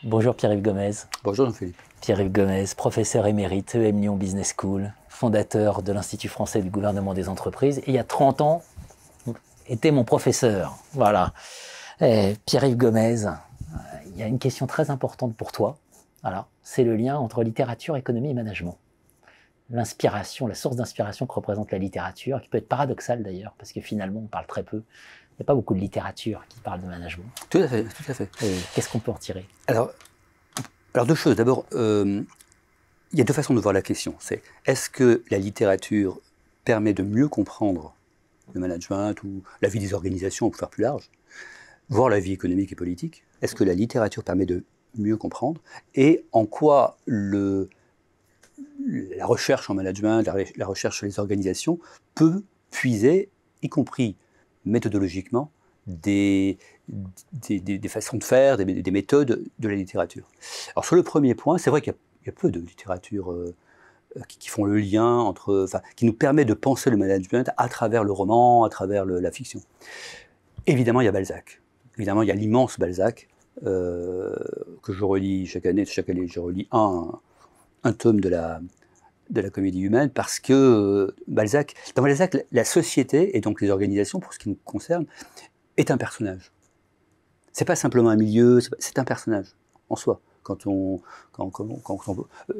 Bonjour Pierre-Yves Gomez. Bonjour Jean-Philippe. Pierre-Yves Gomez, professeur émérite EM Lyon Business School, fondateur de l'Institut français du gouvernement des entreprises, et il y a 30 ans, était mon professeur. Voilà. Pierre-Yves Gomez, il y a une question très importante pour toi. Voilà. C'est le lien entre littérature, économie et management. L'inspiration, la source d'inspiration que représente la littérature, qui peut être paradoxale d'ailleurs, parce que finalement on parle très peu. Il n'y a pas beaucoup de littérature qui parle de management. Tout à fait, tout à fait. Et qu'est-ce qu'on peut en tirer? Alors deux choses. D'abord, il y a deux façons de voir la question. C'est est-ce que la littérature permet de mieux comprendre le management ou la vie des organisations pour faire plus large, voire la vie économique et politique? Est-ce que la littérature permet de mieux comprendre? Et en quoi la recherche en management, la recherche sur les organisations peut puiser, y compris méthodologiquement, des façons de faire, des méthodes de la littérature. Alors sur le premier point, c'est vrai qu'il y a peu de littérature qui font le lien entre, qui nous permet de penser le management à travers le roman, à travers la fiction. Évidemment, il y a Balzac. Évidemment, il y a l'immense Balzac que je relis chaque année. Chaque année, je relis un tome de la comédie humaine, parce que dans Balzac, la société, et donc les organisations, pour ce qui nous concerne, est un personnage. C'est pas simplement un milieu, c'est un personnage en soi.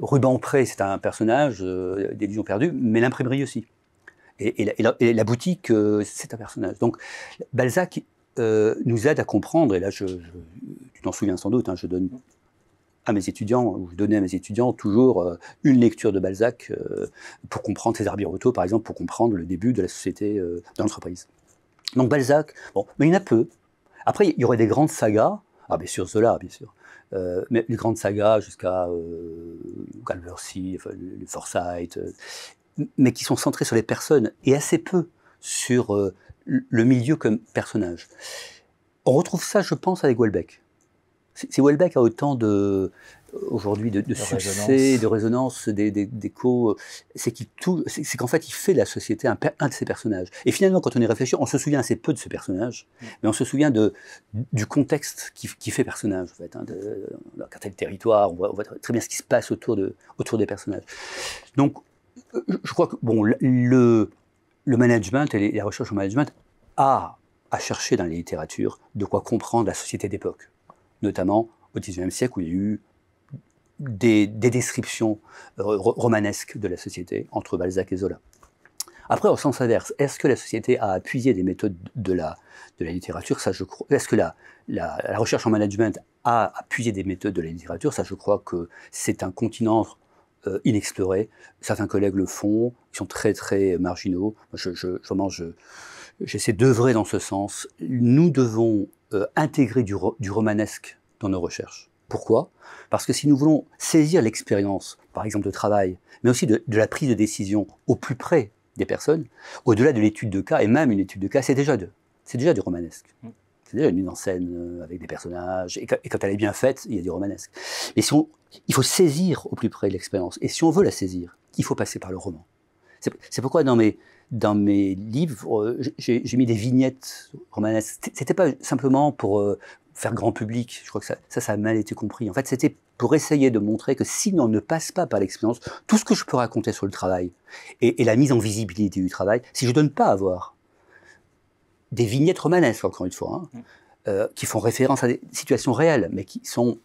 Rubempré, c'est un personnage, d'Illusions perdues, mais l'imprimerie aussi. Et la boutique, c'est un personnage. Donc Balzac nous aide à comprendre, et là, tu t'en souviens sans doute, hein, je donnais à mes étudiants toujours une lecture de Balzac pour comprendre César Birotteau, par exemple, pour comprendre le début de la société, de l'entreprise. Donc Balzac, bon, mais il y en a peu. Après, il y aurait des grandes sagas, bien sûr Zola, bien sûr, mais les grandes sagas jusqu'à Calvercy, le Forsyth, mais qui sont centrées sur les personnes et assez peu sur le milieu comme personnage. On retrouve ça, je pense, avec Houellebecq. Si Houellebecq a autant aujourd'hui de succès, de résonance, d'écho, c'est qu'en fait il fait de la société un de ses personnages. Et finalement, quand on y réfléchit, on se souvient assez peu de ce personnage, mais on se souvient du contexte qui fait personnage. En fait, dans quel territoire, on voit très bien ce qui se passe autour des personnages. Donc, je crois que bon, le management et la recherche au management a à chercher dans les littératures de quoi comprendre la société d'époque, notamment au XIXe siècle, où il y a eu des descriptions romanesques de la société entre Balzac et Zola. Après, au sens inverse, est-ce que la société a appuyé des méthodes de la littérature? Ça, je crois. Est-ce que la recherche en management a appuyé des méthodes de la littérature? Ça, je crois que c'est un continent inexploré. Certains collègues le font, ils sont très très marginaux. Vraiment, j'essaie d'œuvrer dans ce sens. Nous devons intégrer du romanesque dans nos recherches. Pourquoi? Parce que si nous voulons saisir l'expérience, par exemple de travail, mais aussi de la prise de décision au plus près des personnes, au-delà de l'étude de cas, et même une étude de cas, c'est déjà du romanesque. C'est déjà une mise en scène avec des personnages, et quand elle est bien faite, il y a du romanesque. Mais il faut saisir au plus près de l'expérience, et si on veut la saisir, il faut passer par le roman. C'est pourquoi dans mes livres, j'ai mis des vignettes romanesques. C'était pas simplement pour faire grand public, je crois que ça a mal été compris. En fait, c'était pour essayer de montrer que si on ne passe pas par l'expérience, tout ce que je peux raconter sur le travail et la mise en visibilité du travail, si je ne donne pas à voir des vignettes romanesques, encore une fois, qui font référence à des situations réelles, mais qui sont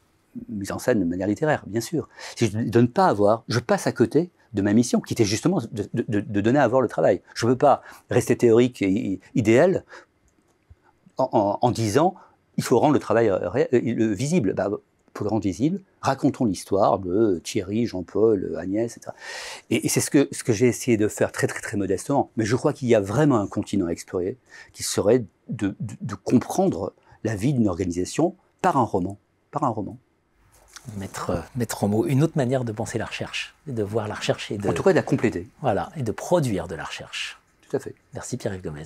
mises en scène de manière littéraire, bien sûr. Si je ne donne pas à voir, je passe à côté de ma mission, qui était justement de donner à voir le travail. Je ne peux pas rester théorique et idéal en disant il faut rendre le travail visible. Pour le rendre visible, racontons l'histoire de Thierry, Jean-Paul, Agnès, etc. Et c'est ce que j'ai essayé de faire très très très modestement. Mais je crois qu'il y a vraiment un continent à explorer, qui serait de comprendre la vie d'une organisation par un roman. Mettre en mots une autre manière de penser la recherche, de voir la recherche et en tout cas de la compléter. Voilà, et de produire de la recherche. Tout à fait. Merci Pierre-Yves Gomez.